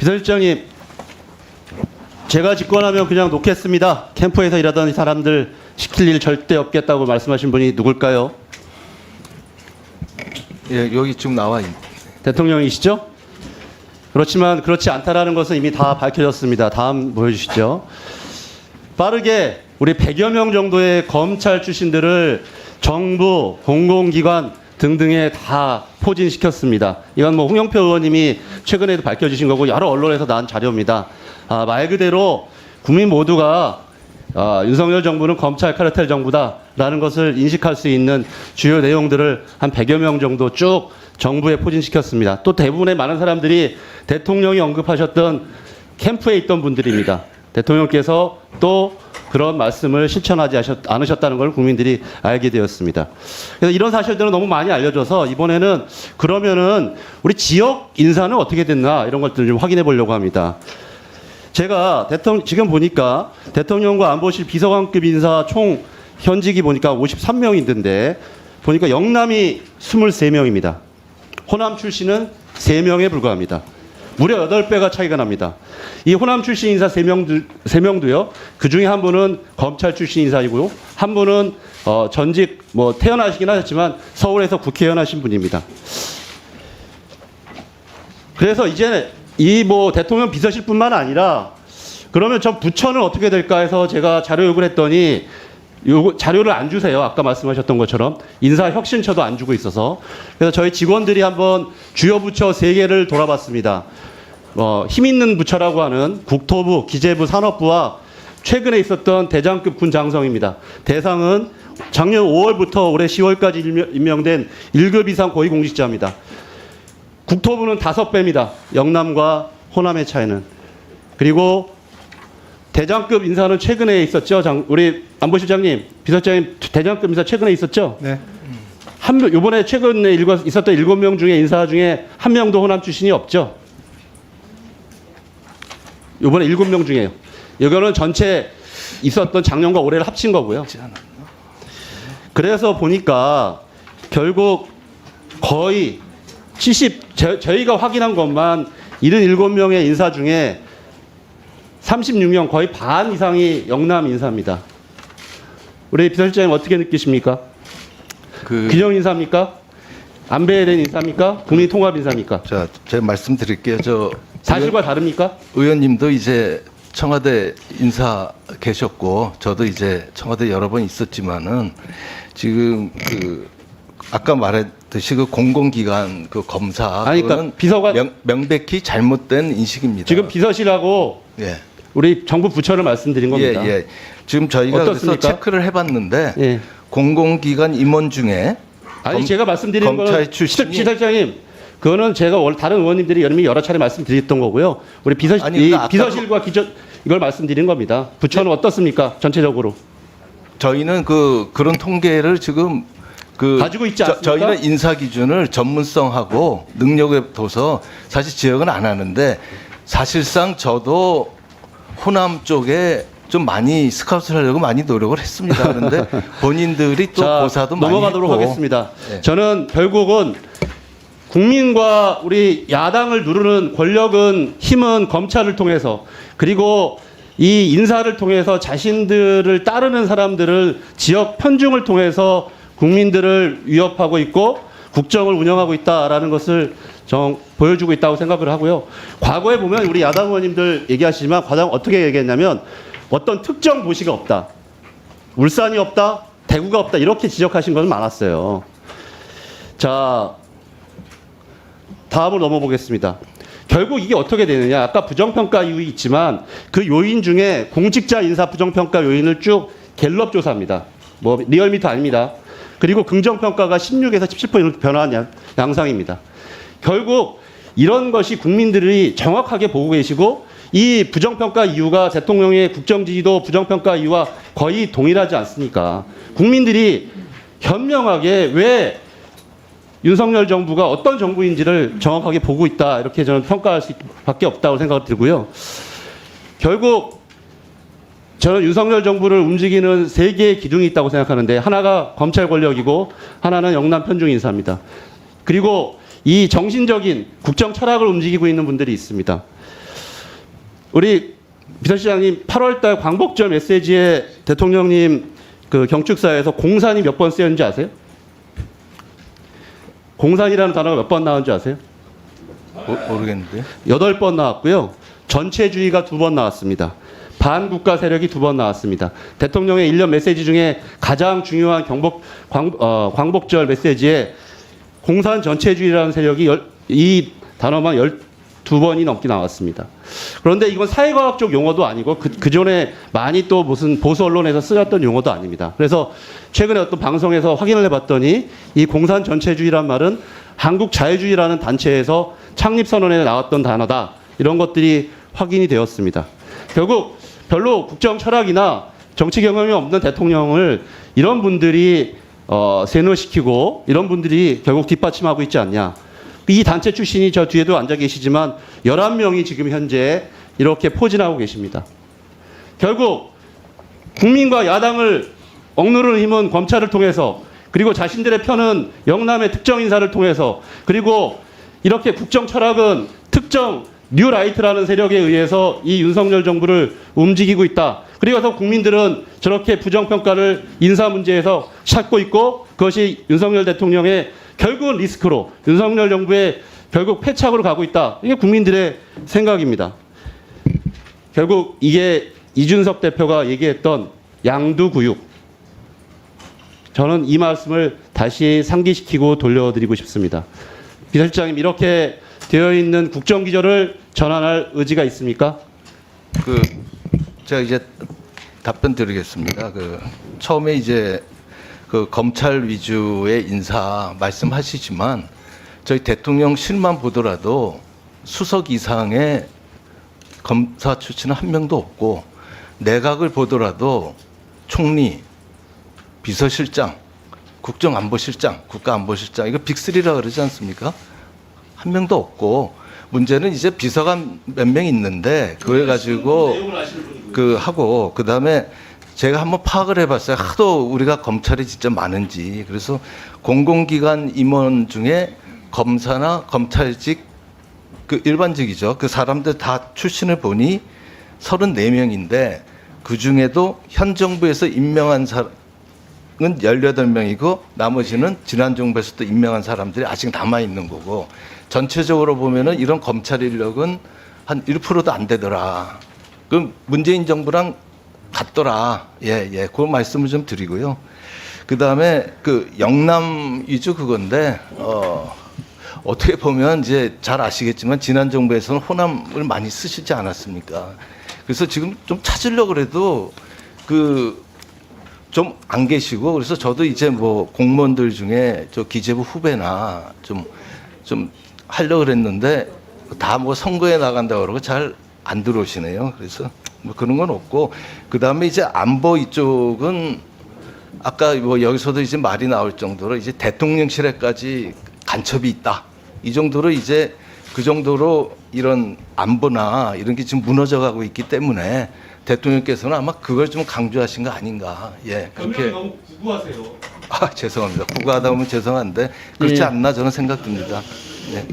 비서실장님, 제가 집권하면 그냥 놓겠습니다. 캠프에서 일하던 사람들 시킬 일 절대 없겠다고 말씀하신 분이 누굴까요? 예, 여기 지금 나와 있. 대통령이시죠? 그렇지만 그렇지 않다라는 것은 이미 다 밝혀졌습니다. 다음 보여주시죠. 빠르게 우리 100여 명 정도의 검찰 출신들을 정부, 공공기관 등등에 다 포진시켰습니다. 이건 뭐 홍영표 의원님이 최근에도 밝혀주신 거고 여러 언론에서 나온 자료입니다. 말 그대로 국민 모두가 윤석열 정부는 검찰 카르텔 정부다라는 것을 인식할 수 있는 주요 내용들을 한 100여 명 정도 쭉 정부에 포진시켰습니다. 또 대부분의 많은 사람들이 대통령이 언급하셨던 캠프에 있던 분들입니다. 대통령께서 또 그런 말씀을 실천하지 않으셨다는 걸 국민들이 알게 되었습니다. 그래서 이런 사실들은 너무 많이 알려져서 이번에는 그러면은 우리 지역 인사는 어떻게 됐나 이런 것들을 좀 확인해 보려고 합니다. 제가 지금 보니까 대통령과 안보실 비서관급 인사 총 현직이 보니까 53명인데 보니까 영남이 23명입니다. 호남 출신은 3명에 불과합니다. 무려 8배가 차이가 납니다. 이 호남 출신 인사 3명도요. 그 중에 한 분은 검찰 출신 인사이고요. 한 분은 전직 태어나시긴 하셨지만 서울에서 국회의원 하신 분입니다. 그래서 이제 이 대통령 비서실뿐만 아니라 그러면 저 부처는 어떻게 될까 해서 제가 자료 요구를 했더니 자료를 안 주세요. 아까 말씀하셨던 것처럼 인사혁신처도 안 주고 있어서 그래서 저희 직원들이 한번 주요 부처 3개를 돌아봤습니다. 힘 있는 부처라고 하는 국토부, 기재부, 산업부와 최근에 있었던 대장급 군 장성입니다. 대상은 작년 5월부터 올해 10월까지 임명된 1급 이상 고위공직자입니다. 국토부는 5배입니다. 영남과 호남의 차이는. 그리고 대장급 인사는 최근에 있었죠. 우리 안보실장님, 비서실장님 대장급 인사 최근에 있었죠? 네. 이번에 최근에 있었던 7명 중에 인사 중에 1명도 호남 출신이 없죠? 이번에 7명 중에요. 이거는 전체 있었던 작년과 올해를 합친 거고요. 그래서 보니까 결국 거의 저희가 확인한 것만 77명의 인사 중에 36명, 거의 반 이상이 영남 인사입니다. 우리 비서실장님 어떻게 느끼십니까? 균형 인사입니까? 안배된 인사입니까? 국민 통합 인사입니까? 자, 제가 말씀드릴게요. 사실과 다릅니까? 의원님도 이제 청와대 인사 계셨고 저도 이제 청와대 여러 번 있었지만은 지금 아까 말했듯이 공공기관 검사 그러니까 비서관 명백히 잘못된 인식입니다. 지금 비서실하고 예. 우리 정부 부처를 말씀드린 겁니다. 예. 지금 저희가 그래서 체크를 해봤는데 예. 공공기관 임원 중에 제가 말씀드린 검찰 출신이 비서실장님 그거는 제가 다른 의원님들이 여러 차례 말씀드렸던 거고요. 우리 비서실과 이걸 말씀드린 겁니다. 부처는 어떻습니까? 전체적으로 저희는 그런 통계를 지금 가지고 있지 않습니까? 저희는 인사 기준을 전문성하고 능력에 둬서 사실 지적은 안 하는데 사실상 저도 호남 쪽에 좀 많이 스카우트를 하려고 많이 노력을 했습니다. 그런데 본인들이 또 고사도 많이 넘어가도록 했고. 하겠습니다. 네. 저는 결국은 국민과 우리 야당을 누르는 권력은 힘은 검찰을 통해서 그리고 이 인사를 통해서 자신들을 따르는 사람들을 지역 편중을 통해서 국민들을 위협하고 있고 국정을 운영하고 있다라는 것을 보여주고 있다고 생각을 하고요. 과거에 보면 우리 야당 의원님들 얘기하시지만 과장 어떻게 얘기했냐면 어떤 특정 도시가 없다. 울산이 없다. 대구가 없다. 이렇게 지적하신 것은 많았어요. 자, 다음으로 넘어보겠습니다. 결국 이게 어떻게 되느냐. 아까 부정평가 요인이 있지만 그 요인 중에 공직자 인사 부정평가 요인을 쭉 갤럽 조사합니다. 리얼미터 아닙니다. 그리고 긍정평가가 16에서 17% 변화한 양상입니다. 결국 이런 것이 국민들이 정확하게 보고 계시고 이 부정평가 이유가 대통령의 국정지지도 부정평가 이유와 거의 동일하지 않습니까? 국민들이 현명하게 왜 윤석열 정부가 어떤 정부인지를 정확하게 보고 있다 이렇게 저는 평가할 수밖에 없다고 생각이 들고요. 결국 저는 윤석열 정부를 움직이는 3개의 기둥이 있다고 생각하는데 하나가 검찰 권력이고 하나는 영남 편중 인사입니다. 그리고 이 정신적인 국정 철학을 움직이고 있는 분들이 있습니다. 우리 비서실장님 8월달 광복절 메시지에 대통령님 그 경축사에서 공산이 몇 번 쓰였는지 아세요? 공산이라는 단어가 몇 번 나온지 아세요? 모르겠는데. 8번 나왔고요. 전체주의가 2번 나왔습니다. 반국가 세력이 2번 나왔습니다. 대통령의 1년 메시지 중에 가장 중요한 광복절 메시지에 공산 전체주의라는 세력이 이 단어만 12번이 넘게 나왔습니다. 그런데 이건 사회과학적 용어도 아니고 그 전에 많이 또 무슨 보수 언론에서 쓰였던 용어도 아닙니다. 그래서 최근에 어떤 방송에서 확인을 해봤더니 이 공산 전체주의란 말은 한국 자유주의라는 단체에서 창립선언에 나왔던 단어다. 이런 것들이 확인이 되었습니다. 결국 별로 국정 철학이나 정치 경험이 없는 대통령을 이런 분들이 세뇌시키고 이런 분들이 결국 뒷받침하고 있지 않냐. 이 단체 출신이 저 뒤에도 앉아 계시지만 11명이 지금 현재 이렇게 포진하고 계십니다. 결국 국민과 야당을 억누르는 힘은 검찰을 통해서 그리고 자신들의 편은 영남의 특정 인사를 통해서 그리고 이렇게 국정 철학은 특정 뉴라이트라는 세력에 의해서 이 윤석열 정부를 움직이고 있다. 그리고서 국민들은 저렇게 부정평가를 인사 문제에서 찾고 있고 그것이 윤석열 대통령의 결국은 리스크로 윤석열 정부의 결국 패착으로 가고 있다. 이게 국민들의 생각입니다. 결국 이게 이준석 대표가 얘기했던 양두구육. 저는 이 말씀을 다시 상기시키고 돌려드리고 싶습니다. 비서실장님 이렇게 되어 있는 국정기조를 전환할 의지가 있습니까? 제가 이제 답변 드리겠습니다. 처음에 이제 검찰 위주의 인사 말씀하시지만 저희 대통령실만 보더라도 수석 이상의 검사 출신은 한 명도 없고 내각을 보더라도 총리, 비서실장, 국정안보실장, 국가안보실장 이거 빅3라 그러지 않습니까? 한 명도 없고 문제는 이제 비서관 몇 명 있는데 그걸 가지고 하고 그다음에 제가 한번 파악을 해봤어요. 하도 우리가 검찰이 진짜 많은지 그래서 공공기관 임원 중에 검사나 검찰직 일반직이죠. 그 사람들 다 출신을 보니 34명인데 그 중에도 현 정부에서 임명한 사람은 18명이고 나머지는 지난 정부에서 또 임명한 사람들이 아직 남아 있는 거고 전체적으로 보면은 이런 검찰 인력은 한 1%도 안 되더라. 그럼 문재인 정부랑 같더라. 예. 그 말씀을 좀 드리고요. 그 다음에 영남 위주 그건데, 어떻게 보면 이제 잘 아시겠지만 지난 정부에서는 호남을 많이 쓰시지 않았습니까? 그래서 지금 좀 찾으려고 그래도 좀 안 계시고 그래서 저도 이제 뭐 공무원들 중에 저 기재부 후배나 좀 하려고 그랬는데 다 뭐 선거에 나간다고 그러고 잘 안 들어오시네요. 그래서 뭐 그런 건 없고 그다음에 이제 안보 이쪽은 아까 뭐 여기서도 이제 말이 나올 정도로 이제 대통령실에까지 간첩이 있다. 이 정도로 이제 그 정도로 이런 안보나 이런 게 지금 무너져 가고 있기 때문에 대통령께서는 아마 그걸 좀 강조하신 거 아닌가. 예. 그렇게 너무 구구하세요. 죄송합니다. 구구하다 보면 죄송한데 그렇지 예. 않나 저는 생각됩니다. 네.